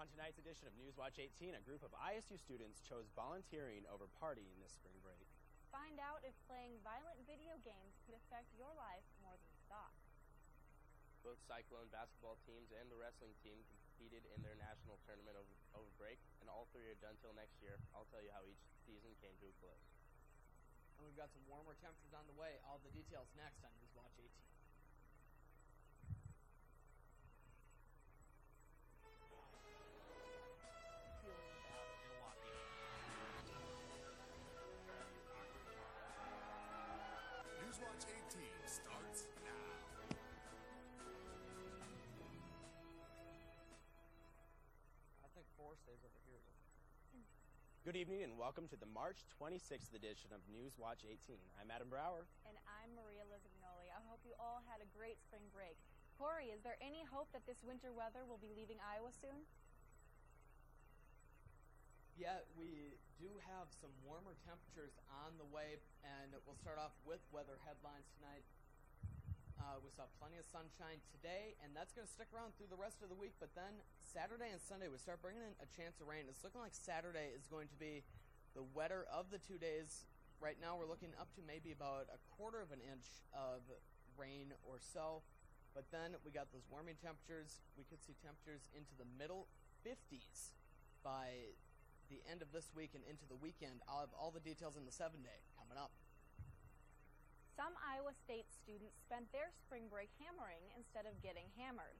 On tonight's edition of Newswatch 18, a group of ISU students chose volunteering over partying this spring break. Find out if playing violent video games could affect your life more than you thought. Both Cyclone basketball teams and the wrestling team competed in their national tournament over break, and all three are done till next year. I'll tell you how each season came to a close. And we've got some warmer temperatures on the way. All the details next on Newswatch 18. Newswatch 18 starts now. I think 4 stays over here. Good evening and welcome to the March 26th edition of Newswatch 18. I'm Adam Brower. And I'm Maria Lizignoli. I hope you all had a great spring break. Corey, is there any hope that this winter weather will be leaving Iowa soon? Yeah, we do have some warmer temperatures on the way, and we'll start off with weather headlines tonight. We saw plenty of sunshine today, and that's going to stick around through the rest of the week, but then Saturday and Sunday we start bringing in a chance of rain. It's looking like Saturday is going to be the wetter of the 2 days. Right now we're looking up to maybe about 1/4 of an inch of rain or so, but then we got those warming temperatures. We could see temperatures into the middle 50s by the end of this week and into the weekend. I'll have all the details in the 7-day coming up. Some Iowa State students spent their spring break hammering instead of getting hammered.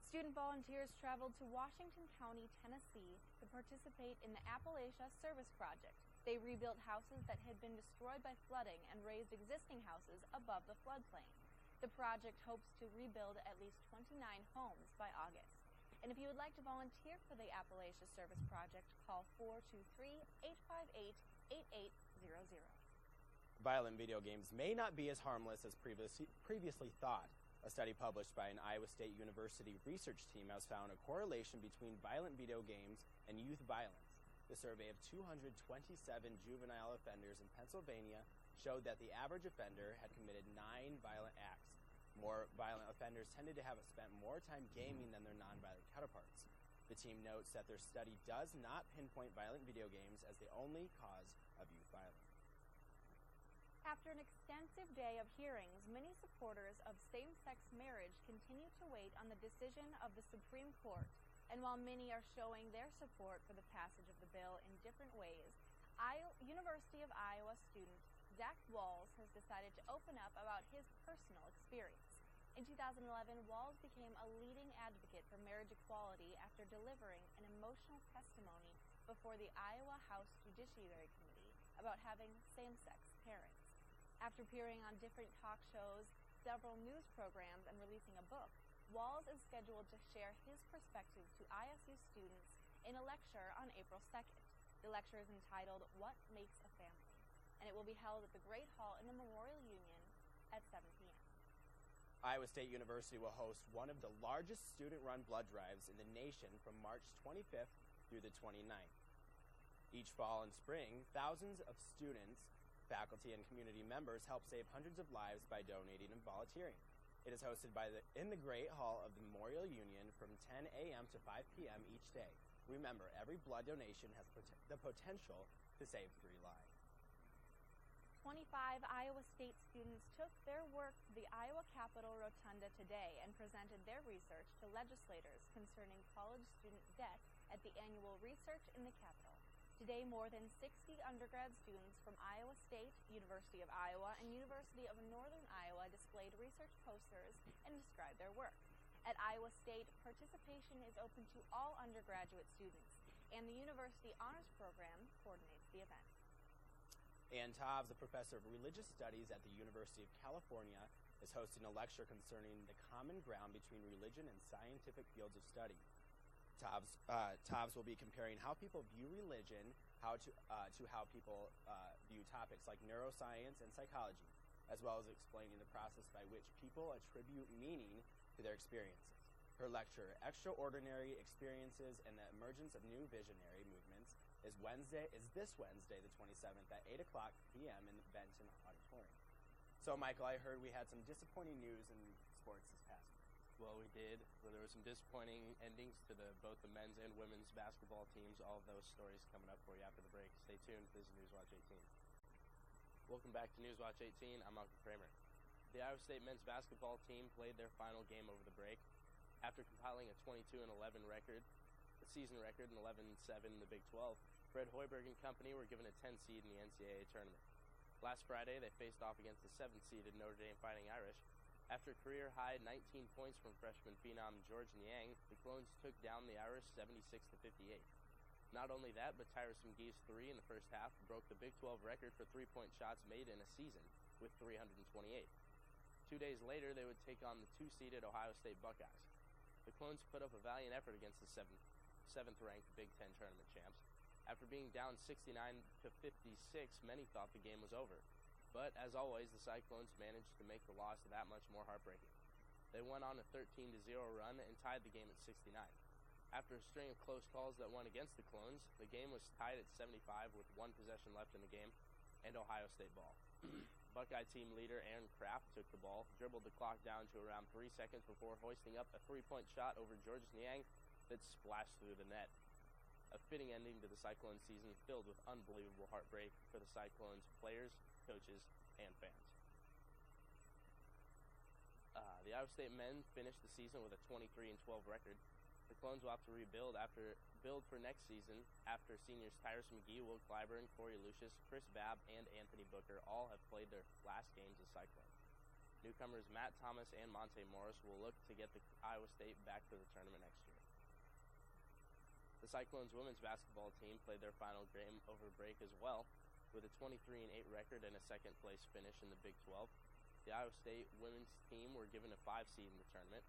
Student volunteers traveled to Washington County, Tennessee to participate in the Appalachia Service Project. They rebuilt houses that had been destroyed by flooding and raised existing houses above the floodplain. The project hopes to rebuild at least 29 homes by August. And if you would like to volunteer for the Appalachia Service Project, call 423-858-8800. Violent video games may not be as harmless as previously thought. A study published by an Iowa State University research team has found a correlation between violent video games and youth violence. The survey of 227 juvenile offenders in Pennsylvania showed that the average offender had committed 9 violent acts. More violent offenders tended to have spent more time gaming than their nonviolent counterparts. The team notes that their study does not pinpoint violent video games as the only cause of youth violence. After an extensive day of hearings, many supporters of same-sex marriage continue to wait on the decision of the Supreme Court. And while many are showing their support for the passage of the bill in different ways, University of Iowa student Zach Walls has decided to open up about his personal experience. In 2011, Walls became a leading advocate for marriage equality after delivering an emotional testimony before the Iowa House Judiciary Committee about having same-sex parents. After appearing on different talk shows, several news programs, and releasing a book, Walls is scheduled to share his perspective to ISU students in a lecture on April 2nd. The lecture is entitled, "What Makes a Family?" and it will be held at the Great Hall in the Memorial Union at 7 p.m. Iowa State University will host one of the largest student-run blood drives in the nation from March 25th through the 29th. Each fall and spring, thousands of students, faculty, and community members help save hundreds of lives by donating and volunteering. It is hosted in the Great Hall of the Memorial Union from 10 a.m. to 5 p.m. each day. Remember, every blood donation has the potential to save 3 lives. 25 Iowa State students took their work to the Iowa Capitol Rotunda today and presented their research to legislators concerning college student debt at the annual Research in the Capitol. Today, more than 60 undergrad students from Iowa State, University of Iowa, and University of Northern Iowa displayed research posters and described their work. At Iowa State, participation is open to all undergraduate students, and the University Honors Program coordinates the event. Ann Tobbs, a professor of religious studies at the University of California, is hosting a lecture concerning the common ground between religion and scientific fields of study. Tobbs will be comparing how people view religion to how people view topics like neuroscience and psychology, as well as explaining the process by which people attribute meaning to their experiences. Her lecture, Extraordinary Experiences and the Emergence of New Visionary Movements, is this Wednesday, the 27th at 8 o'clock p.m. in the Benton Auditorium. So, Michael, I heard we had some disappointing news in sports this past week. Well, we did. Well, there were some disappointing endings to both the men's and women's basketball teams. All of those stories coming up for you after the break. Stay tuned. This is Newswatch 18. Welcome back to Newswatch 18. I'm Uncle Kramer. The Iowa State men's basketball team played their final game over the break. After compiling a 22-11 record, a season record, and 11-7 in the Big 12, Fred Hoiberg and company were given a 10 seed in the NCAA tournament. Last Friday, they faced off against the 7th-seeded Notre Dame Fighting Irish. After a career-high 19 points from freshman phenom George Niang, the Clones took down the Irish 76-58. Not only that, but Tyrus McGee's three in the first half broke the Big 12 record for three-point shots made in a season with 328. 2 days later, they would take on the 2-seeded Ohio State Buckeyes. The Clones put up a valiant effort against the seventh-ranked Big Ten tournament champs. After being down 69-56, many thought the game was over. But, as always, the Cyclones managed to make the loss that much more heartbreaking. They went on a 13-0 run and tied the game at 69. After a string of close calls that went against the Clones, the game was tied at 75 with 1 possession left in the game, and Ohio State ball. Buckeye team leader Aaron Kraft took the ball, dribbled the clock down to around 3 seconds before hoisting up a 3-point shot over Georges Niang that splashed through the net. A fitting ending to the Cyclone season filled with unbelievable heartbreak for the Cyclones players, coaches, and fans. The Iowa State men finished the season with a 23-12 record. The Clones will have to rebuild for next season after seniors Tyrus McGee, Will Clyburn, Corey Lucius, Chris Babb, and Anthony Booker all have played their last games as Cyclone. Newcomers Matt Thomas and Monte Morris will look to get the Iowa State back to the tournament next year. The Cyclones women's basketball team played their final game over break as well, with a 23-8 record and a second-place finish in the Big 12. The Iowa State women's team were given a 5 seed in the tournament.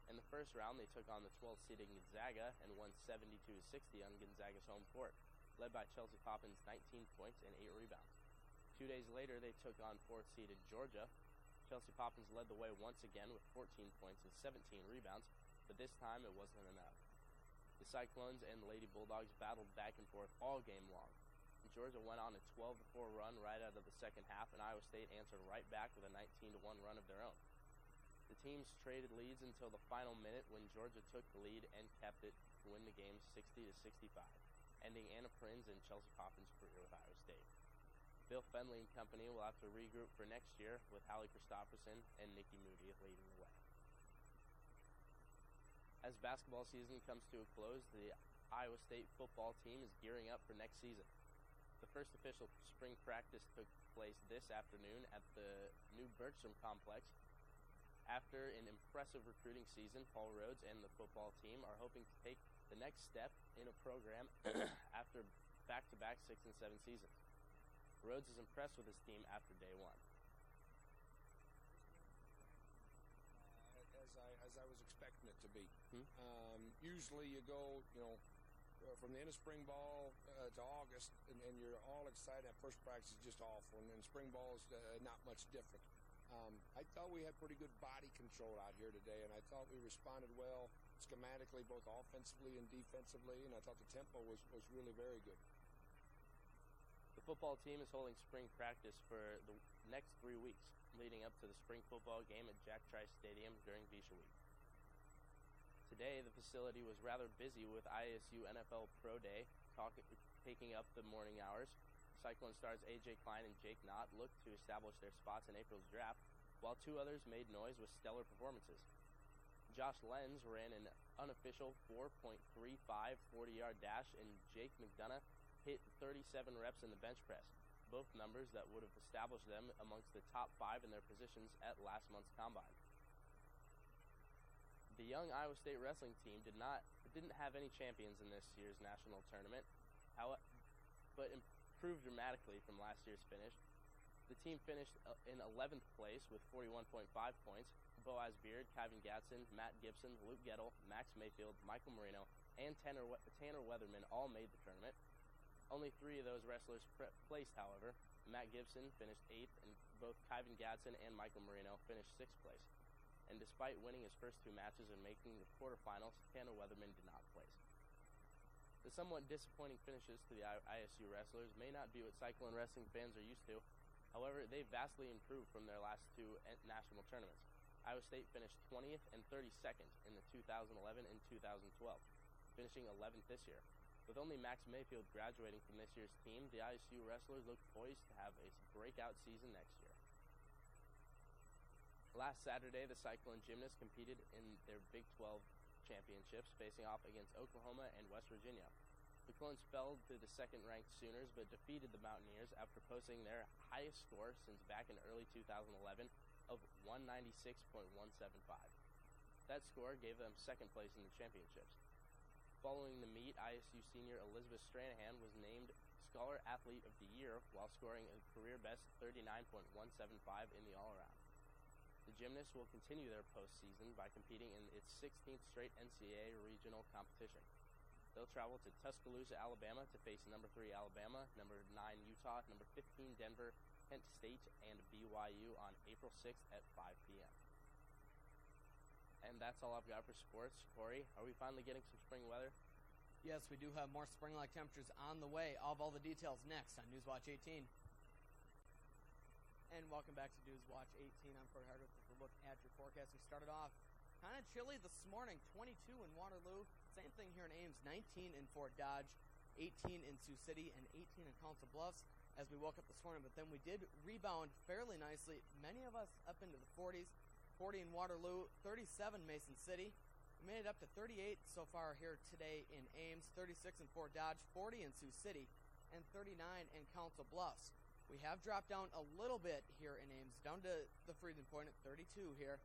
In the first round, they took on the 12th-seeded Gonzaga and won 72-60 on Gonzaga's home court, led by Chelsea Poppins' 19 points and 8 rebounds. 2 days later, they took on 4th-seeded Georgia. Chelsea Poppins led the way once again with 14 points and 17 rebounds, but this time it wasn't enough. The Cyclones and the Lady Bulldogs battled back and forth all game long. Georgia went on a 12-4 run right out of the second half, and Iowa State answered right back with a 19-1 run of their own. The teams traded leads until the final minute when Georgia took the lead and kept it to win the game 60-65, ending Anna Prinz and Chelsea Poppins' career with Iowa State. Bill Fenley and company will have to regroup for next year with Hallie Christopherson and Nikki Moody leading the way. As basketball season comes to a close, the Iowa State football team is gearing up for next season. The first official spring practice took place this afternoon at the new Bergstrom complex. After an impressive recruiting season, Paul Rhodes and the football team are hoping to take the next step in a program after back-to-back 6 and 7 seasons. Rhodes is impressed with his team after day one. As I was expecting it to be. Usually you go, from the end of spring ball to August, and you're all excited. That first practice is just awful, and then spring ball is not much different. I thought we had pretty good body control out here today, and I thought we responded well schematically, both offensively and defensively, and I thought the tempo was really very good. The football team is holding spring practice for the next 3 weeks, leading up to the spring football game at Jack Trice Stadium during Visha Week. Today, the facility was rather busy with ISU NFL Pro Day taking up the morning hours. Cyclone stars A.J. Klein and Jake Knott looked to establish their spots in April's draft, while 2 others made noise with stellar performances. Josh Lenz ran an unofficial 4.35 40-yard dash, and Jake McDonough hit 37 reps in the bench press, both numbers that would have established them amongst the top 5 in their positions at last month's combine. The young Iowa State wrestling team didn't have any champions in this year's national tournament, but improved dramatically from last year's finish. The team finished in 11th place with 41.5 points. Boaz Beard, Kyvan Gadsden, Matt Gibson, Luke Gettle, Max Mayfield, Michael Marino, and Tanner Weatherman all made the tournament. Only 3 of those wrestlers placed, however. Matt Gibson finished 8th, and both Kyvan Gadsden and Michael Marino finished 6th place. And despite winning his first 2 matches and making the quarterfinals, Tanner Weatherman did not place. The somewhat disappointing finishes to the ISU wrestlers may not be what Cyclone wrestling fans are used to. However, they vastly improved from their last 2 national tournaments. Iowa State finished 20th and 32nd in the 2011 and 2012, finishing 11th this year. With only Max Mayfield graduating from this year's team, the ISU wrestlers look poised to have a breakout season next year. Last Saturday, the Cyclone gymnasts competed in their Big 12 championships, facing off against Oklahoma and West Virginia. The Clones fell to the second-ranked Sooners, but defeated the Mountaineers after posting their highest score since back in early 2011 of 196.175. That score gave them second place in the championships. Following the meet, ISU senior Elizabeth Stranahan was named Scholar Athlete of the Year while scoring a career-best 39.175 in the all-around. The gymnasts will continue their postseason by competing in its 16th straight NCAA regional competition. They'll travel to Tuscaloosa, Alabama to face number 3 Alabama, number 9 Utah, number 15 Denver, Kent State, and BYU on April 6th at 5 p.m. And that's all I've got for sports. Corey, are we finally getting some spring weather? Yes, we do have more spring-like temperatures on the way. I'll have all the details next on Newswatch 18. And welcome back to Newswatch 18. I'm Corey Harguth with a look at your forecast. We started off kind of chilly this morning, 22 in Waterloo. Same thing here in Ames, 19 in Fort Dodge, 18 in Sioux City, and 18 in Council Bluffs as we woke up this morning. But then we did rebound fairly nicely. Many of us up into the 40s, 40 in Waterloo, 37 Mason City. We made it up to 38 so far here today in Ames, 36 in Fort Dodge, 40 in Sioux City, and 39 in Council Bluffs. We have dropped down a little bit here in Ames, down to the freezing point at 32 here,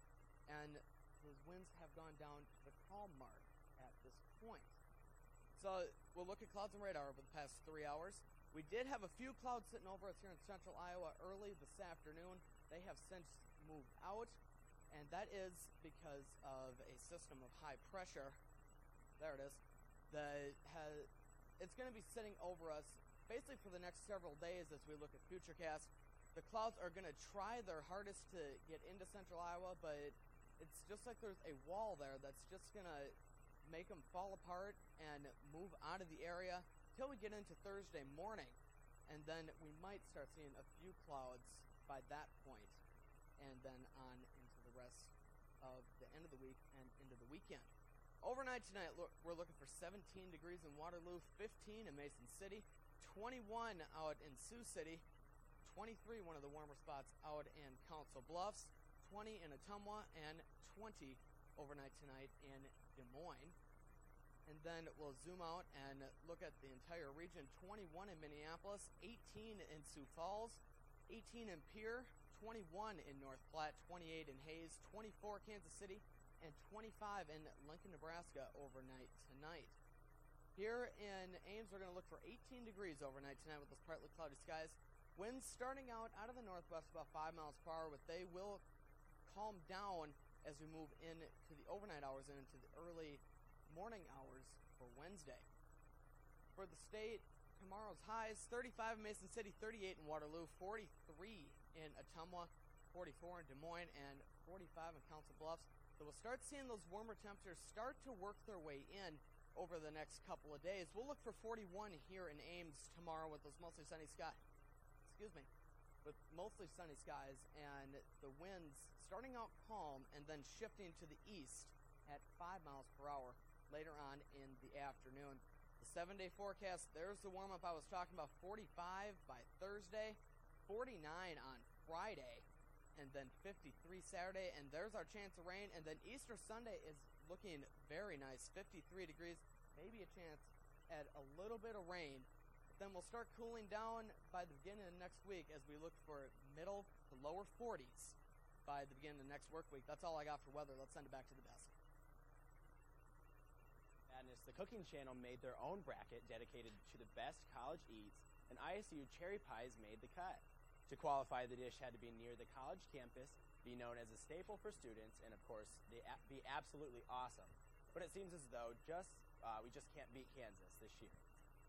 and those winds have gone down to the calm mark at this point. So we'll look at clouds and radar over the past 3 hours. We did have a few clouds sitting over us here in central Iowa early this afternoon. They have since moved out, and that is because of a system of high pressure. There it is. It's going to be sitting over us basically for the next several days as we look at FUTURECAST. The clouds are going to try their hardest to get into central Iowa, but it's just like there's a wall there that's just going to make them fall apart and move out of the area till we get into Thursday morning. And then we might start seeing a few clouds by that point, and then on into the rest of the end of the week and into the weekend. Overnight tonight, we're looking for 17 degrees in Waterloo, 15 in Mason City, 21 out in Sioux City, 23, one of the warmer spots, out in Council Bluffs, 20 in Ottumwa, and 20 overnight tonight in Des Moines. And then we'll zoom out and look at the entire region. 21 in Minneapolis, 18 in Sioux Falls, 18 in Pierre, 21 in North Platte, 28 in Hayes, 24 Kansas City, and 25 in Lincoln, Nebraska overnight tonight. Here in Ames, we're going to look for 18 degrees overnight tonight with those partly cloudy skies. Winds starting out of the northwest about 5 miles per hour, but they will calm down as we move into the overnight hours and into the early morning hours for Wednesday. For the state, tomorrow's highs, 35 in Mason City, 38 in Waterloo, 43 in Ottumwa, 44 in Des Moines, and 45 in Council Bluffs. So we'll start seeing those warmer temperatures start to work their way in over the next couple of days. We'll look for 41 here in Ames tomorrow with those mostly sunny skies. With mostly sunny skies and the winds starting out calm and then shifting to the east at 5 miles per hour later on in the afternoon. The 7-day forecast, there's the warm-up I was talking about, 45 by Thursday, 49 on Friday, and then 53 Saturday, and there's our chance of rain. And then Easter Sunday is looking very nice, 53 degrees, maybe a chance at a little bit of rain. But then we'll start cooling down by the beginning of next week as we look for middle to lower 40s by the beginning of the next work week. That's all I got for weather. Let's send it back to the desk. Madness, the Cooking Channel made their own bracket dedicated to the best college eats, and ISU cherry pies made the cut. To qualify, the dish had to be near the college campus, be known as a staple for students, and of course, be absolutely awesome. But it seems as though we just can't beat Kansas this year.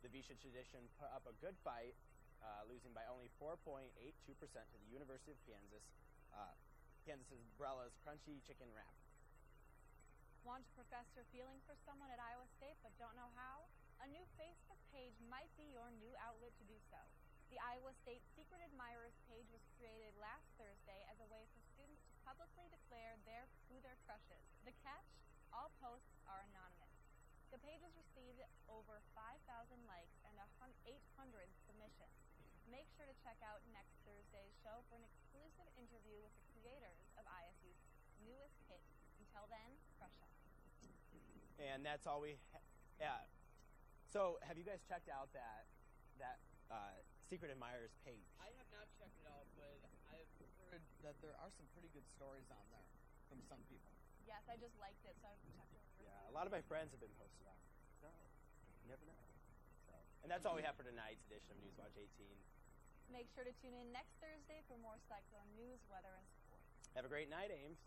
The Visha tradition put up a good fight, losing by only 4.82% to the University of Kansas. Kansas's Brella's crunchy chicken wrap. Want to profess your feelings for someone at Iowa State but don't know how? A new Facebook page might be your new outlet to do so. The Iowa State Secret Admirers page was created last Thursday as a way for students to publicly declare their likes and 800 submissions. Make sure to check out next Thursday's show for an exclusive interview with the creators of ISU's newest hit. Until then, crush on. And that's all we yeah. So, have you guys checked out that Secret Admirers page? I have not checked it out, but I've heard that there are some pretty good stories on there from some people. Yes, I just liked it, so I've checked it over. Yeah, a lot of my friends have been posted on it. So, you never know. So, and that's all we have for tonight's edition of Newswatch 18. Make sure to tune in next Thursday for more Cyclone news, weather, and sports. Have a great night, Ames.